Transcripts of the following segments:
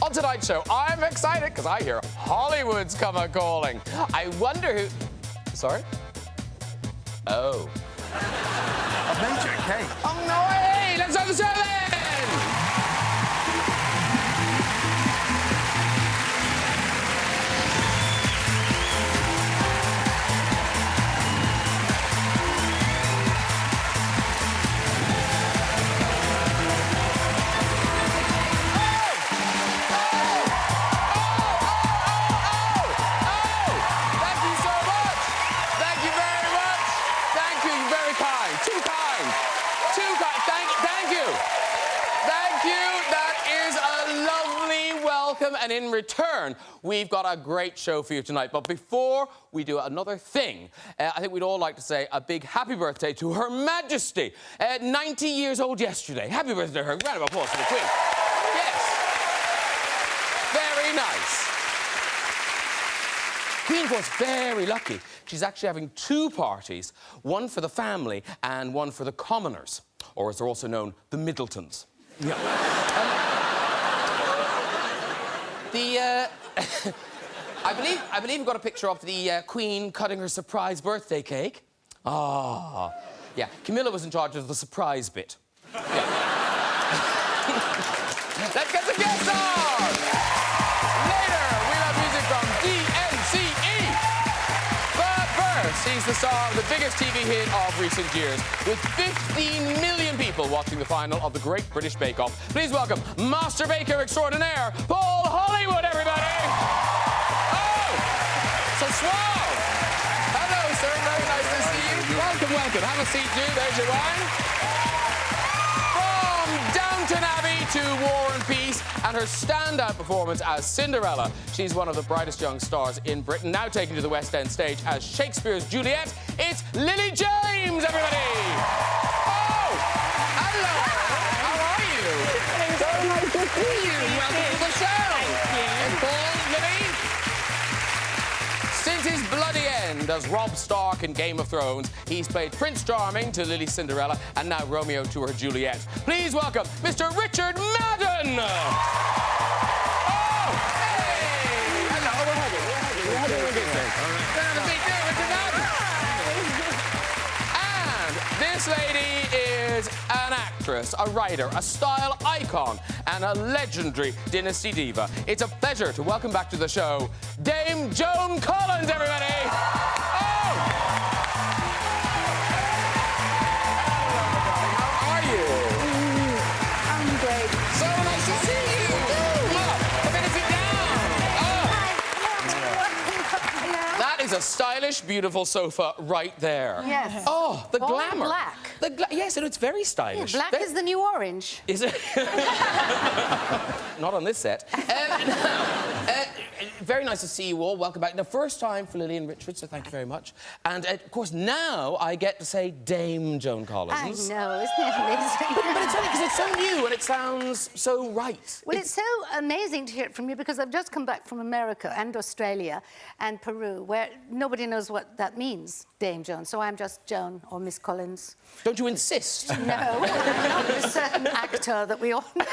On tonight's show, I'm excited because I hear Hollywood's come a-calling. I wonder who... Sorry? Oh. A major cake. Oh, no way! Let's have the show then! And in return, we've got a great show for you tonight. But before we do another thing, I think we'd all like to say a big happy birthday to Her Majesty. 90 years old yesterday. Happy birthday to her. Round of applause for the Queen. Yes. Very nice. Queen was very lucky. She's actually having two parties, one for the family and one for the commoners, or as they're also known, the Middletons. Yeah. I believe we've got a picture of the Queen cutting her surprise birthday cake. Ah, yeah. Camilla was in charge of the surprise bit. Yeah. Let's get some guests on! Later, we'll have music from DNCE. But first, he's the star of the biggest TV hit of recent years, with 15 million people watching the final of the Great British Bake Off. Please welcome Master Baker Extraordinaire, Paul Hollywood, everybody! Oh! So suave! Hello, sir. Very nice to see you. Welcome, welcome. Have a seat, too. There's your wine. From Downton Abbey to War and Peace and her standout performance as Cinderella, she's one of the brightest young stars in Britain, now taken to the West End stage as Shakespeare's Juliet. It's Lily James, everybody! Oh! Hello! How are you? So nice to see you. Welcome to the show. Thank you. And Paul, Lily? Since his bloody end as Robb Stark in Game of Thrones, he's played Prince Charming to Lily's Cinderella and now Romeo to her Juliet. Please welcome Mr. Richard Madden! Oh! Hey! Hello, we're heading. We're good, sir. Have a seat there, Richard Madden! And this lady is an actress, a writer, a style icon, and a legendary dynasty diva. It's a pleasure to welcome back to the show Dame Joan Collins, everybody! Oh! How are you? I'm great. So nice to see you! Come in and sit down! Oh! That is a stylish, beautiful sofa right there. Yes. Oh, the glamour. Black. Yes, and it's very stylish. Yeah, black is the new orange. Is it? Not on this set. Very nice to see you all. Welcome back. The first time for Lily and Richard, so thank you very much. And, of course, now I get to say Dame Joan Collins. I know, isn't it amazing? But it's funny because it's so new and it sounds so right. Well, it's so amazing to hear it from you because I've just come back from America and Australia and Peru, where nobody knows what that means, Dame Joan. So I'm just Joan or Miss Collins. Don't you insist? No, not a certain actor that we all know.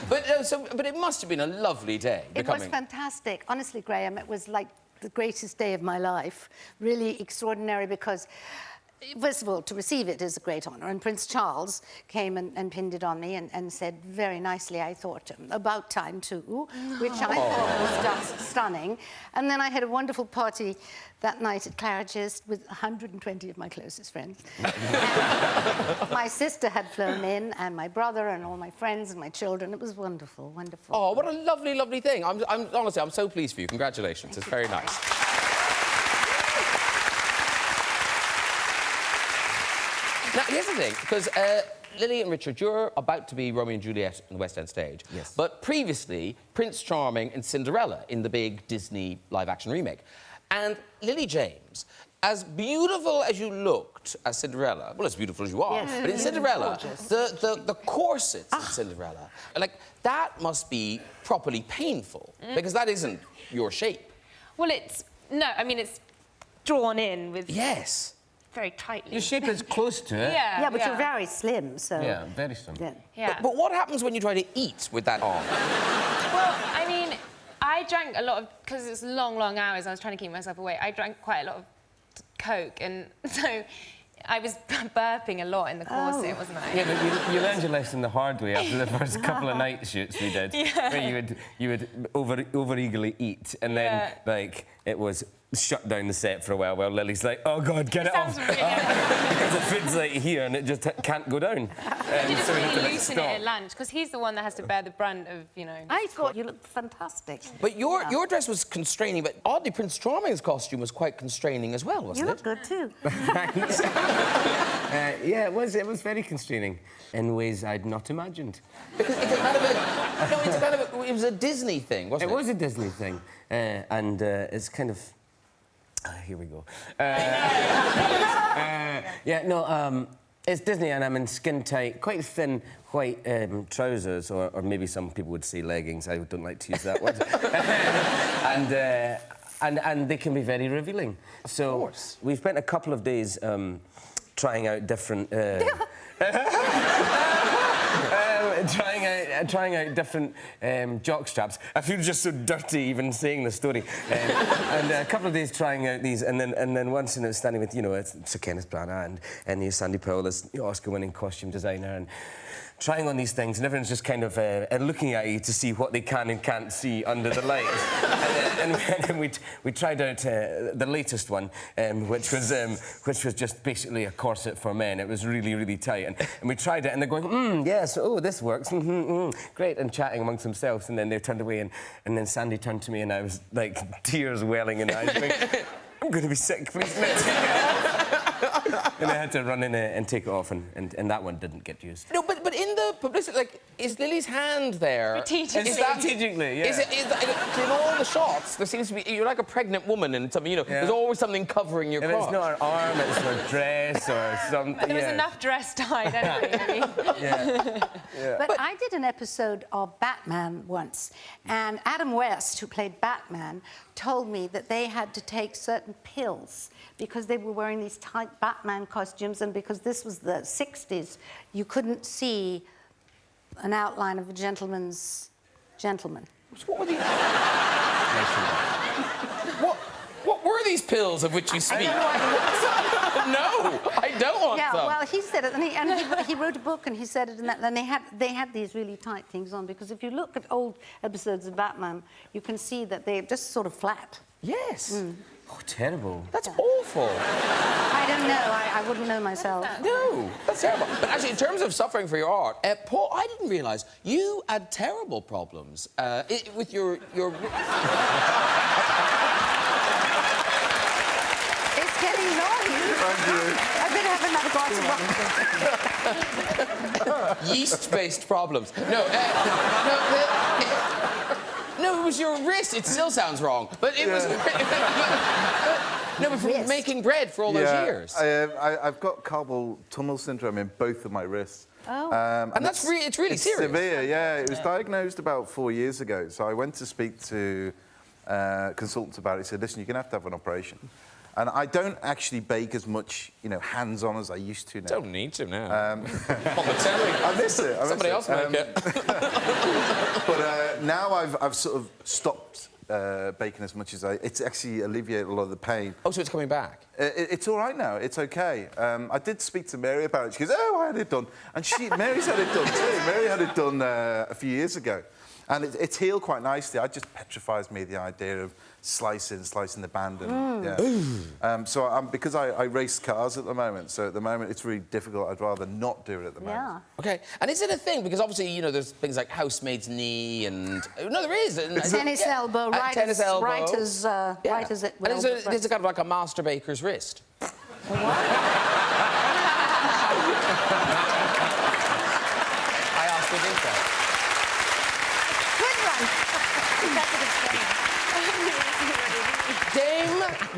But it must have been a lovely day. It was fantastic. Honestly, Graham, it was like the greatest day of my life. Really extraordinary because, first of all, to receive it is a great honour. And Prince Charles came and pinned it on me and said very nicely, I thought, about time too, which I thought was just stunning. And then I had a wonderful party that night at Claridge's with 120 of my closest friends. My sister had flown in, and my brother, and all my friends and my children. It was wonderful, wonderful. Oh, what a lovely, lovely thing. Honestly, I'm so pleased for you. Congratulations. It's very nice. Now, here's the thing, because Lily and Richard, you're about to be Romeo and Juliet on the West End stage. Yes. But previously, Prince Charming and Cinderella in the big Disney live-action remake. And Lily James, as beautiful as you looked as Cinderella, well, as beautiful as you are, yes. but in Cinderella, the corsets in Cinderella, like, that must be properly painful, because that isn't your shape. Well, it's drawn in with... Yes. very tightly. Your shape is close to it. Yeah, Yeah, but you're very slim, so... Yeah, very slim. Yeah. Yeah. But what happens when you try to eat with that arm? Well, I mean, I drank a lot of... Because it's long, long hours, I was trying to keep myself awake. I drank quite a lot of Coke, and so I was burping a lot in the corset, wasn't I? Yeah, but you learned your lesson the hard way after the first couple of night shoots we did, where you would over eagerly eat, and then like it was shut down the set for a while Lily's like, oh God, get it off. Really Because the food's like here and it just can't go down. you just so we had to, really like, loosen stop. it at lunch, because he's the one that has to bear the brunt of, you know... I thought you looked fantastic. But your dress was constraining, but oddly, Prince Charming's costume was quite constraining as well, wasn't You it? look good, too. Thanks. Yeah, it was very constraining in ways I'd not imagined. Because it's a kind of a... No, it's kind of a... It was a Disney thing, wasn't it? It was a Disney thing, and it's kind of... here we go. It's Disney, and I'm in skin-tight, quite thin white trousers, or maybe some people would say leggings. I don't like to use that word. And they can be very revealing. So we've spent a couple of days trying out different... trying out different jock straps. I feel just so dirty even saying the story. And a couple of days trying out these, and then once I was standing with, you know, Sir Kenneth Branagh and Sandy Powell as Oscar-winning costume designer, and trying on these things, and everyone's just kind of looking at you to see what they can and can't see under the lights. and we tried out the latest one, which was just basically a corset for men. It was really, really tight, and we tried it, and they're going, yes, oh, this works, great, and chatting amongst themselves, and then they turned away, and then Sandy turned to me, and I was like tears welling in eyes, going, I'm going to be sick, please. And I had to run in and take it off, and that one didn't get used. No, but in the publicity, like, is Lily's hand there? Strategically. Is that... Strategically, yeah. Is in all the shots, there seems to be... You're like a pregnant woman in something, you know, there's always something covering your If crotch. it's not her arm, it's her dress or something. There was enough dress tied, anyway. But I did an episode of Batman once, and Adam West, who played Batman, told me that they had to take certain pills because they were wearing these tight Batman costumes, and because this was the 60s, you couldn't see an outline of a gentleman's gentleman. What were these... What were these pills of which you speak? No, I don't want Yeah, them. well, he said it, and he wrote a book, and he said it, and they had these really tight things on, because if you look at old episodes of Batman, you can see that they're just sort of flat. Yes. Oh, terrible. That's awful. I don't know. I wouldn't know myself. No, that's terrible. But actually, in terms of suffering for your art, Paul, I didn't realise you had terrible problems with your... It's getting noisy. Thank you. I better have another glass of wine. yeast-based problems. No, no, it was your wrist. It still sounds wrong, but it was... No, but from making bread for all those years. I've got carpal tunnel syndrome in both of my wrists. Oh. And it's really serious. Severe, yeah. It was diagnosed about 4 years ago. So I went to speak to consultants about it. He said, listen, you're going to have an operation. And I don't actually bake as much, you know, hands-on as I used to now. Don't need to now. On the telly. I miss it. Somebody else make it. But now I've sort of stopped baking as much as it's actually alleviated a lot of the pain. Oh, so it's coming back? It's all right now. It's okay. I did speak to Mary about it. She goes, oh, I had it done. And Mary's had it done too. Mary had it done a few years ago. And it's healed quite nicely. It just petrifies me, the idea of slicing the band. And, so because I race cars at the moment, so at the moment it's really difficult. I'd rather not do it at the moment. Yeah. Okay, and is it a thing? Because obviously, you know, there's things like housemaid's knee and... No, there is. Tennis elbow, tennis elbow. writers at will. And is it kind of like a master baker's wrist? What? I asked with interest.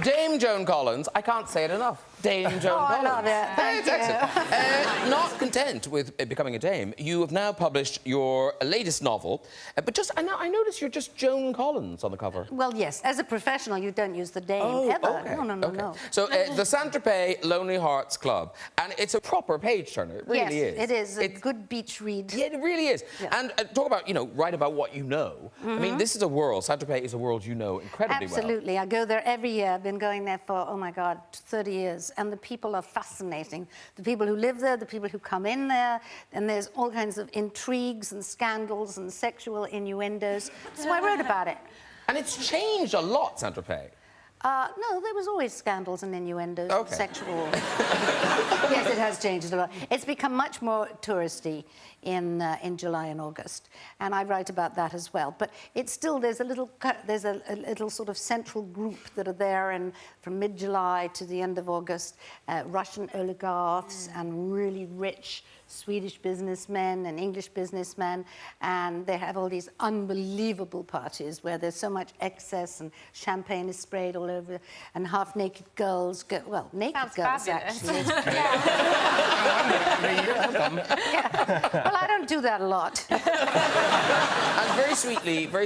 Dame Joan Collins, I can't say it enough. Dame Joan Collins. I love it. Thank you. Excellent. Not content with becoming a dame, you have now published your latest novel, but just, I notice you're just Joan Collins on the cover. Well, yes, as a professional, you don't use the dame ever. Okay. No. So, the Saint-Tropez Lonely Hearts Club, and it's a proper page-turner, it really is. It is. A good beach read. Yeah, it really is. Yeah. And talk about, write about what you know. I mean, this is a world, Saint-Tropez is a world you know incredibly well. Absolutely. I go there every year. I've been going there for, oh my God, 30 years. And the people are fascinating. The people who live there, the people who come in there, and there's all kinds of intrigues and scandals and sexual innuendos. So I wrote about it. And it's changed a lot, Saint-Tropez. No, there was always scandals and innuendos, and Okay. sexual. Yes, it has changed a lot. It's become much more touristy in July and August, and I write about that as well. But it's still there's a little sort of central group that are there, and from mid-July to the end of August, Russian oligarchs and really rich Swedish businessmen and English businessmen, and they have all these unbelievable parties where there's so much excess and champagne is sprayed all over, and half-naked girls go, well, naked Sounds girls fabulous. actually. Yeah. Well, I don't do that a lot. And very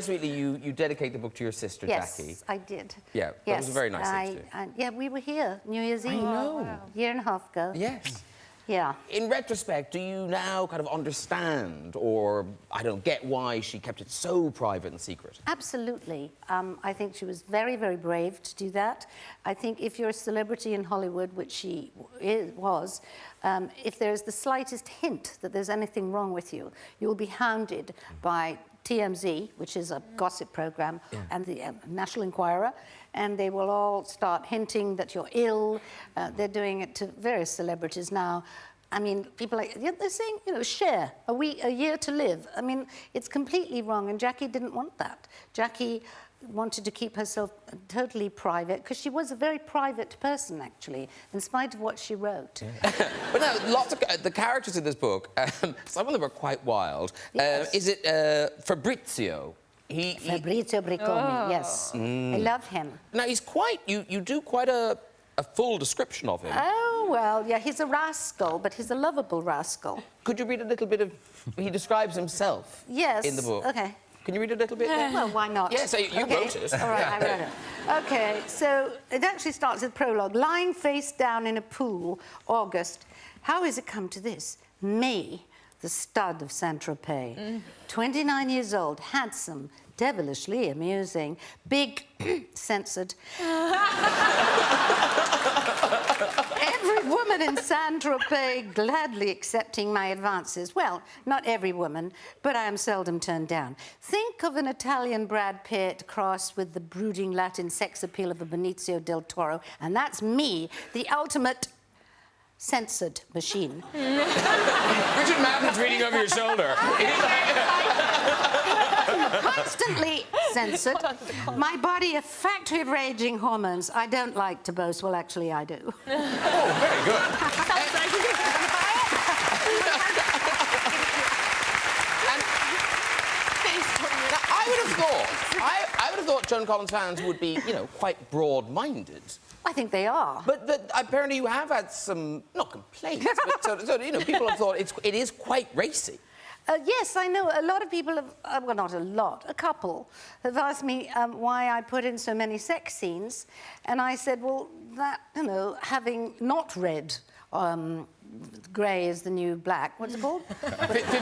sweetly, you dedicate the book to your sister, Yes, Jackie. I did. Yeah, that was a very nice thing to do. Yeah, we were here New Year's Eve. know. A year and a half ago. Yes. Yeah. In retrospect, do you now kind of understand or, I don't know, get why she kept it so private and secret? Absolutely. I think she was very, very brave to do that. I think if you're a celebrity in Hollywood, which she was, if there's the slightest hint that there's anything wrong with you, you'll be hounded by TMZ, which is a gossip program, and the National Enquirer, and they will all start hinting that you're ill. They're doing it to various celebrities now. I mean, people they're saying, share a year to live. I mean, it's completely wrong, and Jackie didn't want that. Jackie wanted to keep herself totally private, because she was a very private person, actually, in spite of what she wrote. Yeah. But no, lots of the characters in this book, some of them are quite wild. Yes. Is it Fabrizio? Fabrizio Bricconi, yes. I love him. Now, he's quite... You do quite a full description of him. Oh, well, yeah, he's a rascal, but he's a lovable rascal. Could you read a little bit of... He describes himself in the book. OK. Can you read a little bit there? Well, why not? Yeah, so you wrote it. All right, I wrote it. OK, so it actually starts with prologue. Lying face down in a pool, August. How has it come to this? Me, the stud of Saint-Tropez. 29 years old, handsome, devilishly amusing, big, censored. Every woman in Saint-Tropez gladly accepting my advances. Well, not every woman, but I am seldom turned down. Think of an Italian Brad Pitt crossed with the brooding Latin sex appeal of a Benicio del Toro, and that's me, the ultimate censored machine. Richard Madden's reading over your shoulder. Constantly censored. My body a factory of raging hormones. I don't like to boast. Well, actually, I do. Oh, very good. I would have thought Joan Collins fans would be, quite broad-minded. I think they are. But apparently you have had some, not complaints, but people have thought it is quite racy. Yes, I know. A lot of people have, well, not a lot, a couple, have asked me why I put in so many sex scenes. And I said, well, that, having not read Grey is the New Black, what's it called? 50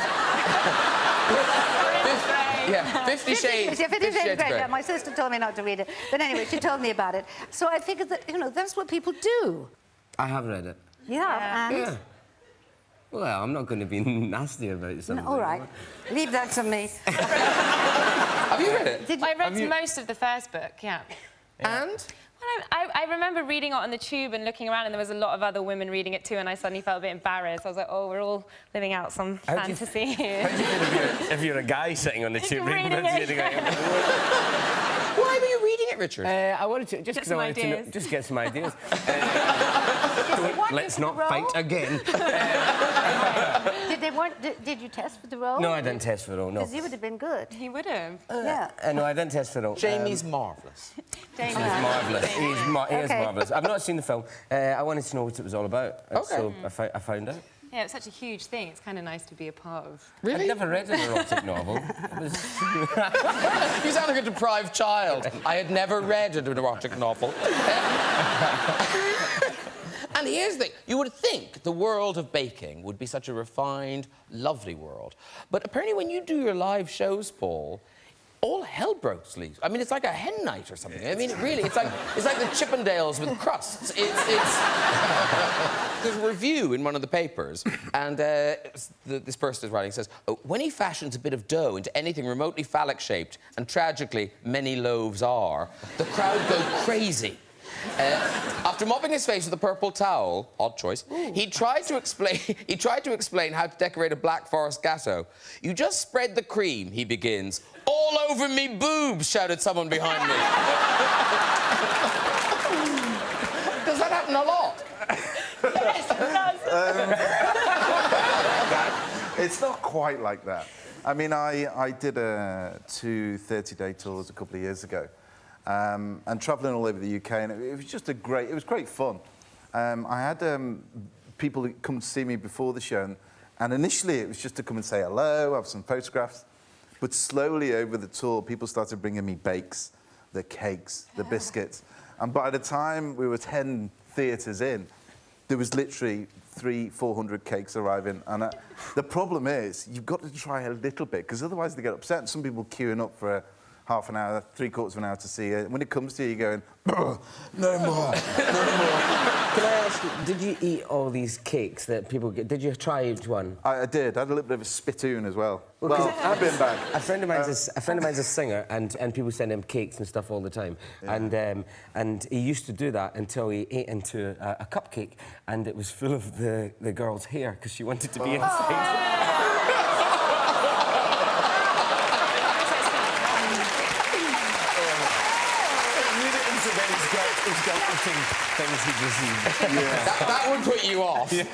Shades. 50 Shades of Grey. Grey. Yeah, my sister told me not to read it. But anyway, she told me about it. So I figured that, that's what people do. I have read it. Yeah, and... Yeah. Well, I'm not going to be nasty about something. No, all right. Leave that to me. Have you read it? I read most of the first book, yeah. And? Well, I remember reading it on the tube and looking around, and there was a lot of other women reading it too, and I suddenly felt a bit embarrassed. I was like, oh, we're all living out some fantasy here. How do you feel if you're a guy sitting on the tube reading it? Why were you reading it, Richard? I wanted to just Get some ideas. just get some ideas. want you Let's for not the role? fight again. Did you test for the role? No, I didn't test for the role. No. Because you would have been good. He would have. Yeah. No, I didn't test for the role. Jamie's marvellous. He's marvellous. He is Okay. marvellous. I've not seen the film. I wanted to know what it was all about. Okay. So I found out. Yeah, it's such a huge thing. It's kind of nice to be a part of. Really? I've never read an erotic novel. It was... You sound like a deprived child. I had never read an erotic novel. And here's the thing. You would think the world of baking would be such a refined, lovely world. But apparently when you do your live shows, Paul, all hell breaks loose. I mean, it's like a hen night or something. I mean, it's like the Chippendales with crusts. There's a review in one of the papers, and this person is writing, says, "Oh, when he fashions a bit of dough into anything remotely phallic-shaped, and tragically, many loaves are, the crowd go crazy. After mopping his face with a purple towel, odd choice, he tried to explain how to decorate a Black Forest gatto. You just spread the cream, he begins. All over me boobs, shouted someone behind me. Does that happen a lot? Yes, it does. It's not quite like that. I mean, I did 2 30-day tours a couple of years ago. And travelling all over the UK, and it was just it was great fun. I had people that come to see me before the show, and initially it was just to come and say hello, have some photographs, but slowly over the tour, people started bringing me bakes, the cakes, the biscuits, and by the time we were 10 theatres in, there was literally 300-400 cakes arriving, and the problem is, you've got to try a little bit, because otherwise they get upset, and some people queuing up for half an hour, 3/4 of an hour to see it. When it comes to you, you're going, no more, no more. Can I ask you, did you eat all these cakes that people get? Did you try each one? I did. I had a little bit of a spittoon as well. Well, I've been back. A friend of mine's a singer, and people send him cakes and stuff all the time. Yeah. And he used to do that until he ate into a cupcake, and it was full of the girl's hair because she wanted to be inside. That would put you off. Yeah.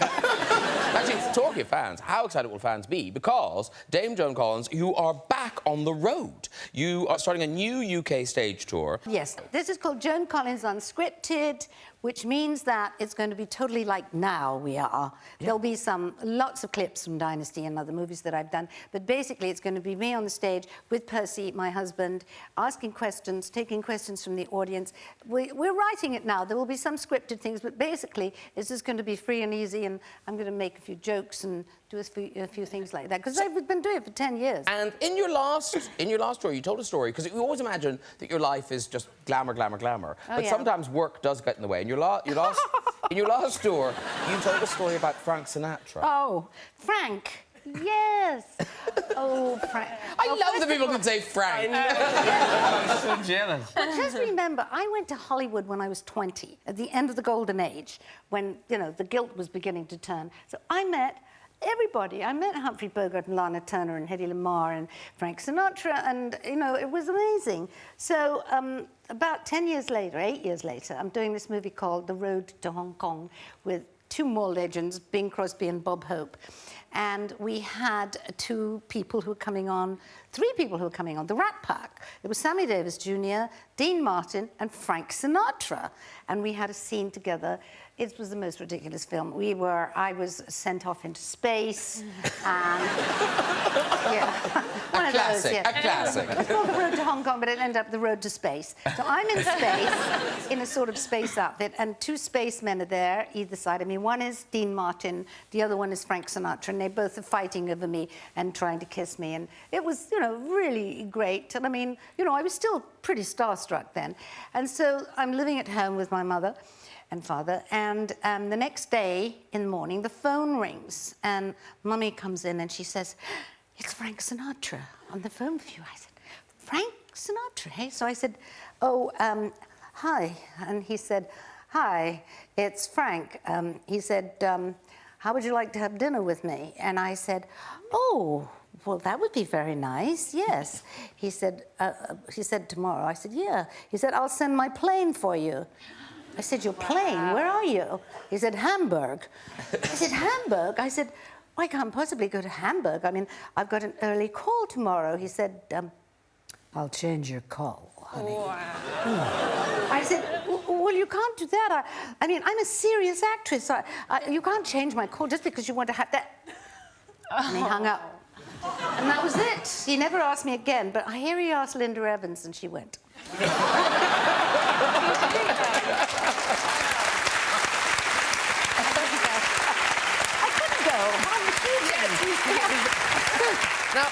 Actually, talking of fans, how excited will fans be? Because Dame Joan Collins, you are back on the road. You are starting a new UK stage tour. Yes, this is called Joan Collins Unscripted, which means that it's going to be totally like Now We Are. Yeah. There'll be lots of clips from Dynasty and other movies that I've done, but basically it's going to be me on the stage with Percy, my husband, asking questions, taking questions from the audience. We're writing it now. There will be some scripted things, but basically it's just going to be free and easy, and I'm going to make a few jokes and do a few things like that, because I've been doing it for 10 years. And in your last tour, you told a story, because you always imagine that your life is just glamour, glamour, glamour. But sometimes work does get in the way. In your last tour, you told a story about Frank Sinatra. Oh, Frank. Yes. Oh, Frank. I love that people can say Frank. I'm so jealous. But just remember, I went to Hollywood when I was 20, at the end of the golden age, when, you know, the guilt was beginning to turn. So I met everybody. I met Humphrey Bogart and Lana Turner and Hedy Lamarr and Frank Sinatra, and, you know, it was amazing. So about 10 years later, 8 years later, I'm doing this movie called The Road to Hong Kong with 2 more legends, Bing Crosby and Bob Hope. And we had 3 people who were coming on, the Rat Pack. It was Sammy Davis Jr., Dean Martin, and Frank Sinatra. And we had a scene together. It was the most ridiculous film. I was sent off into space, and one of those, a classic. It's called The Road to Hong Kong, but it ended up The Road to Space. So I'm in space, in a sort of space outfit, and 2 spacemen are there, either side of me. One is Dean Martin, the other one is Frank Sinatra, and they both are fighting over me and trying to kiss me. And it was, you know, really great. And I mean, you know, I was still pretty starstruck then. And so I'm living at home with my mother and father, and the next day in the morning, the phone rings, and Mummy comes in and she says, "It's Frank Sinatra on the phone with you." I said, "Frank Sinatra, hey?" So I said, "Oh, hi." And he said, "Hi, it's Frank." He said, "How would you like to have dinner with me?" And I said, "Oh, well, that would be very nice, yes. He said tomorrow. I said, yeah. He said, I'll send my plane for you. I said, your plane? Where are you? He said, Hamburg. I said, Hamburg? I said, I can't possibly go to Hamburg. I mean, I've got an early call tomorrow. He said, I'll change your call, honey. Wow. I said, well, you can't do that. I mean, I'm a serious actress. You can't change my call just because you want to have that. And he hung up. And that was it. He never asked me again, but I hear he asked Linda Evans and she went. Now,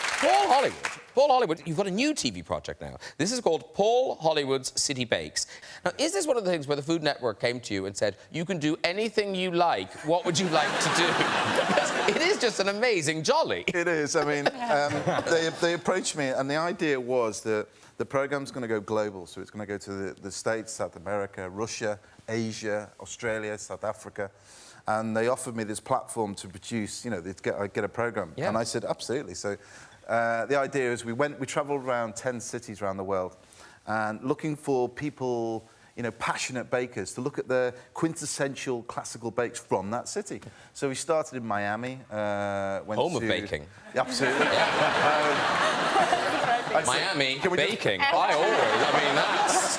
Paul Hollywood, you've got a new TV project now. This is called Paul Hollywood's City Bakes. Now, is this one of the things where the Food Network came to you and said, you can do anything you like, what would you like to do? Because it is just an amazing jolly. It is. I mean, they approached me, and the idea was that the programme's going to go global, so it's going to go to the States, South America, Russia, Asia, Australia, South Africa. And they offered me this platform to produce, you know, get a programme. Yeah. And I said, absolutely. So the idea is we travelled around 10 cities around the world and looking for people, you know, passionate bakers to look at the quintessential classical bakes from that city. So we started in Miami. Home of baking. Absolutely. Miami, baking. I mean, that's...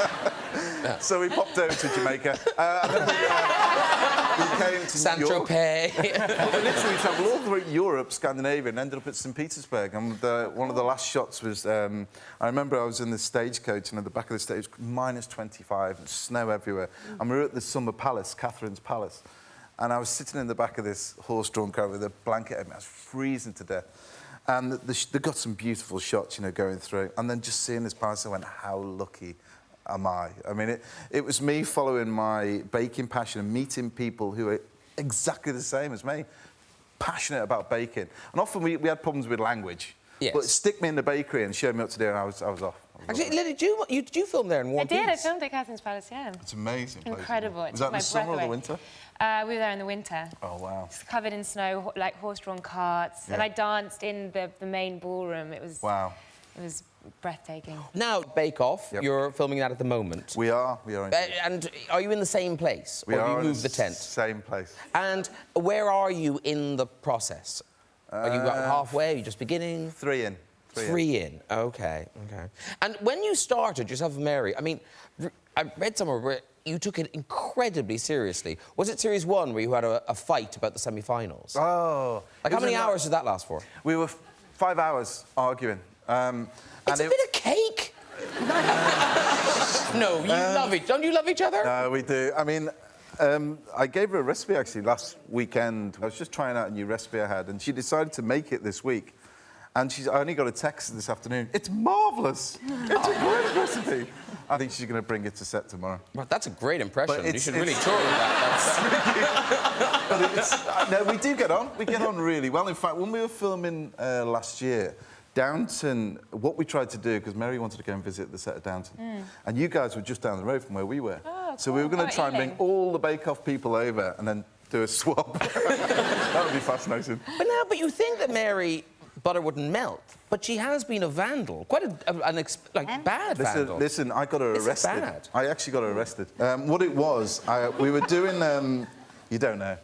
Yeah. So we popped over to Jamaica. And then we came to New York. Saint-Tropez. Well, we literally travelled all through Europe, Scandinavia, and ended up at St. Petersburg. And one of the last shots was... I remember I was in the stagecoach, and at the back of the stage, minus 25, and snow everywhere. And we were at the Summer Palace, Catherine's Palace. And I was sitting in the back of this horse-drawn car with a blanket over me. I was freezing to death. And they got some beautiful shots, you know, going through. And then just seeing this palace, I went, how lucky am I? I mean, it was me following my baking passion and meeting people who are exactly the same as me, passionate about baking. And often we had problems with language. Yes. But stick me in the bakery and show me what to do, and I was off. Actually, Lily, did you film there in one piece? I filmed at Catherine's Palace, yeah. It's amazing. Incredible. Was that in the summer or the winter? We were there in the winter. Oh, wow. It's covered in snow, like horse-drawn carts. Yeah. And I danced in the main ballroom. It was... Wow. It was breathtaking. Now, Bake Off, Yep. you're filming that at the moment. We are. And are you in the same place? We or are have you in moved the tent? Same place. And where are you in the process? Are you about halfway? Are you just beginning? 3 in. Three in. Okay. And when you started, yourself and Mary, I mean, I read somewhere where you took it incredibly seriously. Was it series 1 where you had a fight about the semi-finals? Oh. Like, how many hours did that last for? We were 5 hours arguing. It's a bit of cake. No, you love it. Don't you love each other? No, we do. I mean, I gave her a recipe, actually, last weekend. I was just trying out a new recipe I had, and she decided to make it this week. And I only got a text this afternoon. It's marvellous. It's a great recipe. I think she's going to bring it to set tomorrow. Well, that's a great impression. You should really it's- tour with that. But no, we do get on. We get on really well. In fact, when we were filming last year, Downton, what we tried to do, because Mary wanted to go and visit the set of Downton, and you guys were just down the road from where we were. Oh, so we were going to try and bring all the Bake Off people over and then do a swap. That would be fascinating. But you think that Mary butter wouldn't melt, but she has been a vandal, quite bad vandal. Listen, I got her This is arrested. bad. I actually got her arrested. What it was, we were doing... you don't know.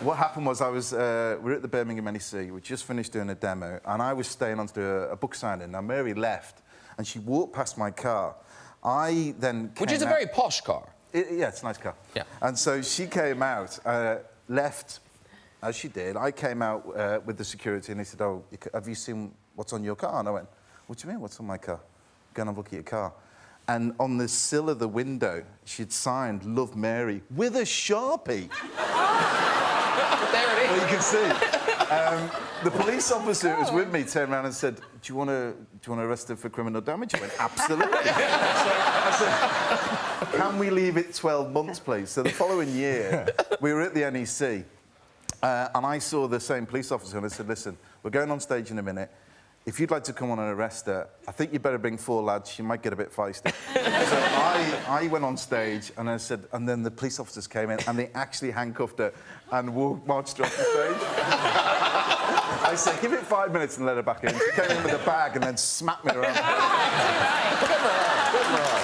What happened was we were at the Birmingham NEC, we just finished doing a demo, and I was staying on to do a book signing. Now, Mary left, and she walked past my car. I then Which is a very posh car. Yeah, it's a nice car. Yeah. And so she came out, left, as she did. I came out with the security, and he said, oh, have you seen what's on your car? And I went, what do you mean, what's on my car? Go and have a look at your car. And on the sill of the window, she'd signed Love Mary with a Sharpie. There it is. Well, you can see. The police officer who was with me turned around and said, do you want to arrest her for criminal damage? I went, absolutely. So I said, can we leave it 12 months, please? So the following year, we were at the NEC, and I saw the same police officer, and I said, listen, we're going on stage in a minute. If you'd like to come on and arrest her, I think you better bring 4 lads. She might get a bit feisty. So I went on stage, and I said, and then the police officers came in, and they actually handcuffed her and marched her off the stage. I said, give it 5 minutes and let her back in. She came in with a bag and then smacked me around. Good for her. Good for her.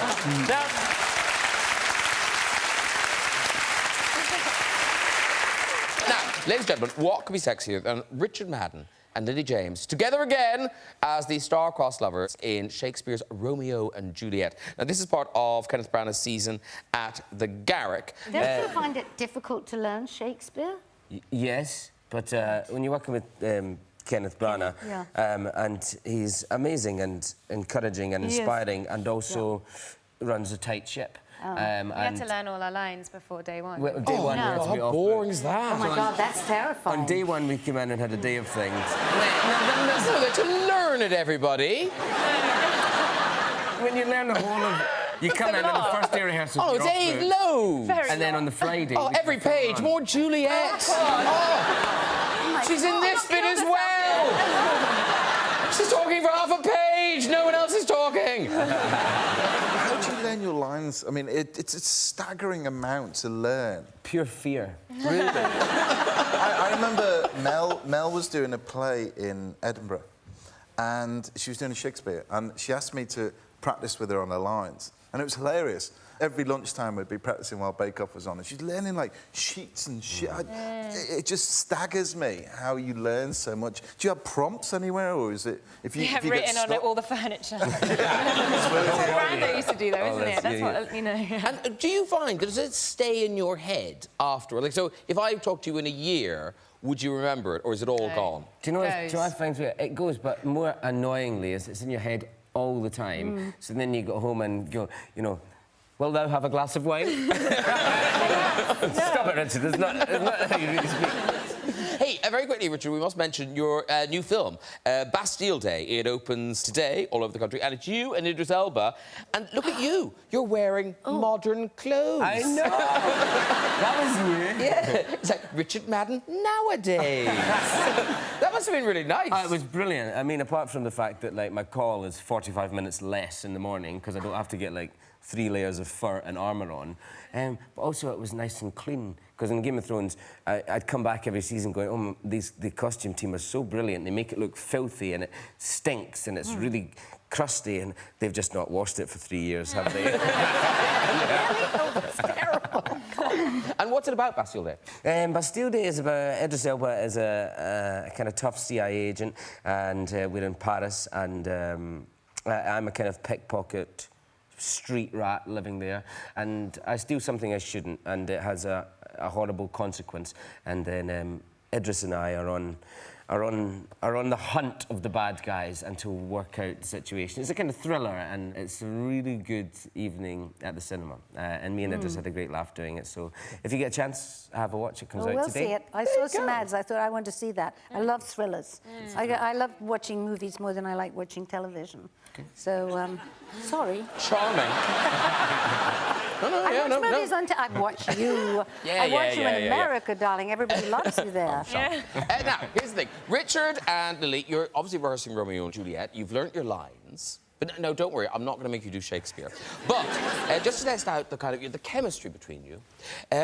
Now, ladies and gentlemen, what could be sexier than Richard Madden and Lily James together again as the star-crossed lovers in Shakespeare's Romeo and Juliet. Now, this is part of Kenneth Branagh's season at the Garrick. Don't you find it difficult to learn Shakespeare? Yes, but when you're working with Kenneth Branagh, and he's amazing and encouraging and inspiring, and also runs a tight ship. We had to learn all our lines before day one. Well, day one, we had to be How off boring is that? Oh my God, that's terrifying. On day one, we came in and had a day of things. No, to learn it, everybody. When you learn the whole of... You come in and the first day rehearsal... Oh, it's 8 loads. And then on the Friday... Oh, every page, more Juliet. Oh, she's in this bit as well. She's talking for half a page. No one else is talking. How do you learn your lines? I mean, it's a staggering amount to learn. Pure fear. Really? I remember Mel was doing a play in Edinburgh, and she was doing a Shakespeare, and she asked me to practice with her on her lines, and it was hilarious. Every lunchtime we'd be practicing while Bake Off was on, and she's learning like sheets and shit. It just staggers me how you learn so much. Do you have prompts anywhere, or is it if you written on it all the furniture. Brando used to do though, isn't it? That's what you know. And do you find, does it stay in your head after? Like, so if I talked to you in a year, would you remember it, or is it all gone? Do you know what I find? It goes, but more annoyingly, is it's in your head all the time. So then you go home and go, you know, will thou have a glass of wine? Stop it, Richard. It's not how you really speak. Hey, very quickly, Richard, we must mention your new film, Bastille Day. It opens today all over the country, and it's you and Idris Elba. And look at you. You're wearing modern clothes. I know. That was new. Yeah. It's like Richard Madden nowadays. That must have been really nice. It was brilliant. I mean, apart from the fact that, like, my call is 45 minutes less in the morning because I don't have to get, like, 3 layers of fur and armour on. But also it was nice and clean, because in Game of Thrones, I'd come back every season going, oh, the costume team are so brilliant. They make it look filthy and it stinks and it's really crusty, and they've just not washed it for 3 years, have they? It's terrible. And what's it about, Bastille Day? Bastille Day is about Idris Elba as a kind of tough CIA agent, and we're in Paris, and I'm a kind of pickpocket street rat living there, and I steal something I shouldn't, and it has a horrible consequence. And then Idris and I are on the hunt of the bad guys and to work out the situation. It's a kind of thriller, and it's a really good evening at the cinema. And me and Idris had a great laugh doing it. So if you get a chance, have a watch. It comes out we'll today. see it. I saw some ads. I thought I want to see that. I love thrillers. I love watching movies more than I like watching television. Okay. So, sorry. Charming. I watch movies on I watch you. I watch you in America, darling. Everybody loves you there. Now, here's the thing. Richard and Lily, you're obviously rehearsing Romeo and Juliet. You've learnt your lines. But no, don't worry. I'm not going to make you do Shakespeare. But just to test out the kind of the chemistry between you,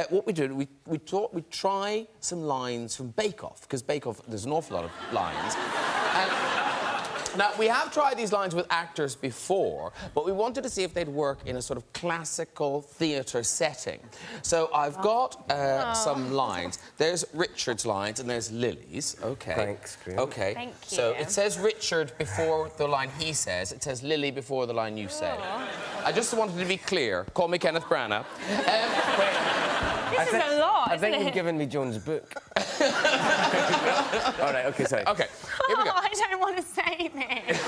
what we did, we thought we'd try some lines from Bake Off, because Bake Off, there's an awful lot of lines. And now, we have tried these lines with actors before, but we wanted to see if they'd work in a sort of classical theatre setting. So I've got some lines. There's Richard's lines and there's Lily's. OK. Thanks, Graham. OK. Thank you. So it says Richard before the line he says. It says Lily before the line you say. I just wanted to be clear. Call me Kenneth Branagh. This is a lot, I think isn't you've it? given me Joan's book. All right, OK, sorry. OK, here we go. I don't want to say this.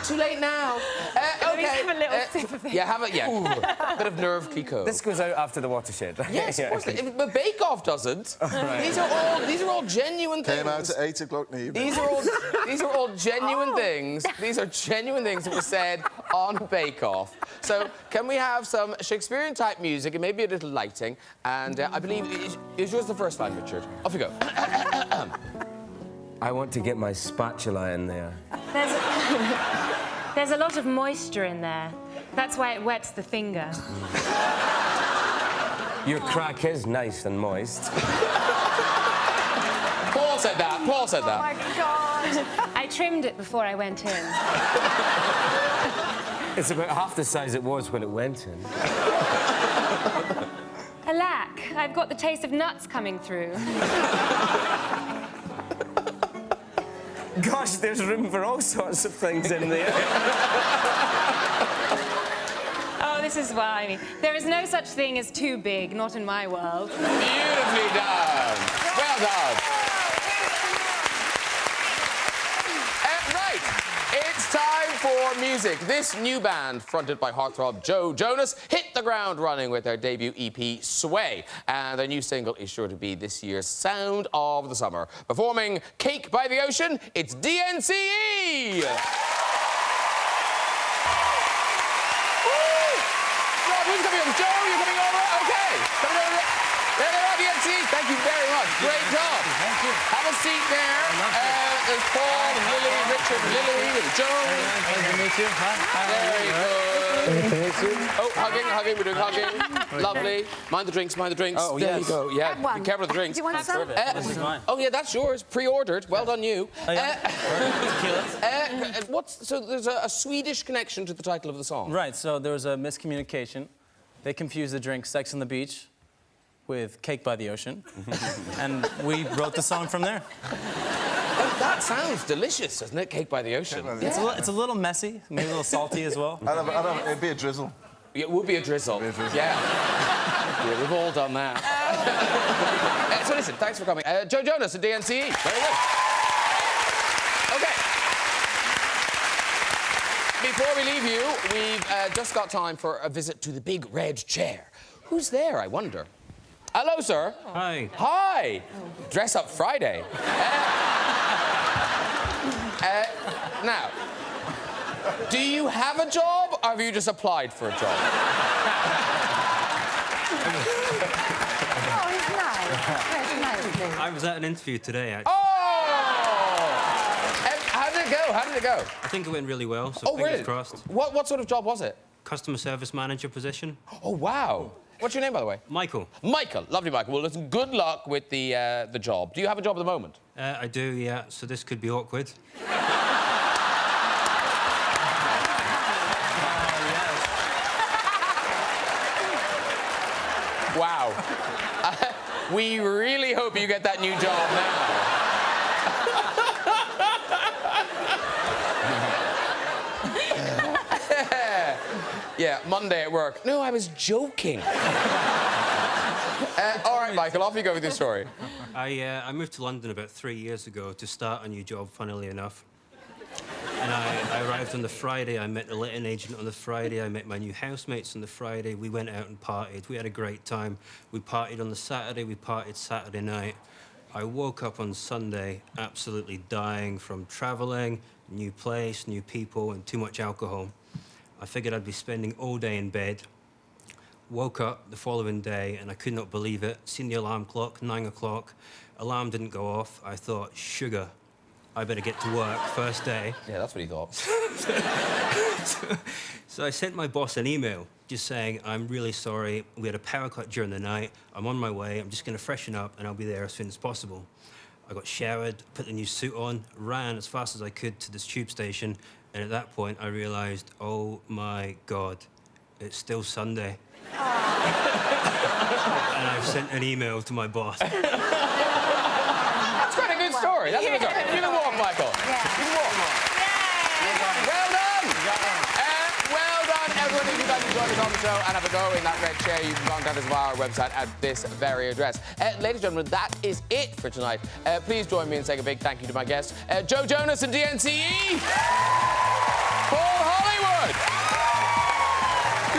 Too late now. Let me have a little sip of it. Yeah, have a bit of Nerve Clicquot. This goes out after the watershed. Yes, of course. But Bake Off doesn't. Right. These are all genuine things. Came out at 8 o'clock in the evening. These are all genuine things. These are genuine things that were said on Bake Off. So can we have some Shakespearean-type music and maybe a little lighting? And I believe is yours the first line, Richard? Off you go. I want to get my spatula in there. There's a lot of moisture in there. That's why it wets the finger. Your crack is nice and moist. Pause said that. Paul said that. Oh, my God. I trimmed it before I went in. It's about half the size it was when it went in. Alack, I've got the taste of nuts coming through. Gosh, there's room for all sorts of things in there. Oh, this is why I mean. There is no such thing as too big, not in my world. Beautifully done. Well done. Right, it's time for music. This new band, fronted by heartthrob Joe Jonas, hit the ground running with their debut EP, Sway. And their new single is sure to be this year's sound of the summer. Performing Cake by the Ocean, it's DNCE! Who's coming over? Joe, you're coming over? OK. Coming over. There they are, DNCE. Thank you very much. Great job. Thank you. Have a seat there. There's Paul, and Lily, Richard, Lily, and Joe. Nice to meet you. Hi. Very good. Oh, hugging. We're doing hugging. Lovely. Mind the drinks. Oh, there yes. you go. Yeah, Have one. be careful of the drinks. Do you want some? This is mine. Oh, yeah, that's yours. Pre-ordered. Well done, you. Oh, yeah. So there's a Swedish connection to the title of the song. Right, so there was a miscommunication. They confused the drink Sex on the Beach with Cake by the Ocean. And we wrote the song from there. Oh, that sounds delicious, doesn't it? Cake by the Ocean. It's a little messy, maybe a little salty as well. It'd be a drizzle. It would be a drizzle. Yeah. Yeah, we've all done that. So listen, thanks for coming. Joe Jonas at DNCE. Very good. OK. Before we leave you, we've just got time for a visit to the big red chair. Who's there, I wonder? Hello, sir. Hi. Hi. Dress Up Friday. Now, do you have a job, or have you just applied for a job? Oh, he's nice. Very nice. I was at an interview today, actually. Oh! How did it go? How did it go? I think it went really well, so Oh, fingers really? crossed. What sort of job was it? Customer service manager position. Oh, wow. What's your name, by the way? Michael. Michael. Lovely, Michael. Well, listen, good luck with the job. Do you have a job at the moment? I do, yeah, so this could be awkward. Wow. We really hope you get that new job now. Yeah, Monday at work. No, I was joking. All right, Michael, off you go with your story. I moved to London about 3 years ago to start a new job, funnily enough. And I arrived on the Friday, I met the letting agent on the Friday, I met my new housemates on the Friday, we went out and partied, we had a great time. We partied on the Saturday, we partied Saturday night. I woke up on Sunday absolutely dying from travelling, new place, new people, and too much alcohol. I figured I'd be spending all day in bed. Woke up the following day and I could not believe it. Seen the alarm clock, 9 o'clock. Alarm didn't go off. I thought, sugar. I better get to work first day. Yeah, that's what he thought. So I sent my boss an email just saying, I'm really sorry. We had a power cut during the night. I'm on my way. I'm just going to freshen up and I'll be there as soon as possible. I got showered, put the new suit on, ran as fast as I could to this tube station. And at that point, I realised, oh, my God, it's still Sunday. And I've sent an email to my boss. That's quite a good story. That's a good story. You can walk, Michael. Yeah. You can walk. Well done. Well done, everyone. If you'd like to join us on the show and have a go in that red chair, you can contact us via our website at this very address. Ladies and gentlemen, that is it for tonight. Please join me in saying a big thank you to my guests, Joe Jonas and DNCE, Paul Hollywood,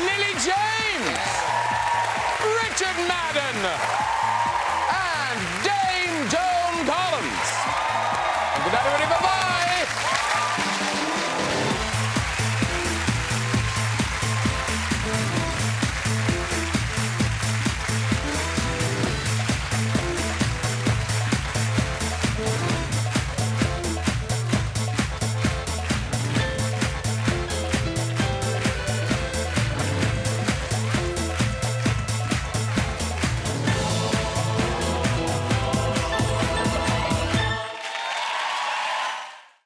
Lily James, Richard Madden,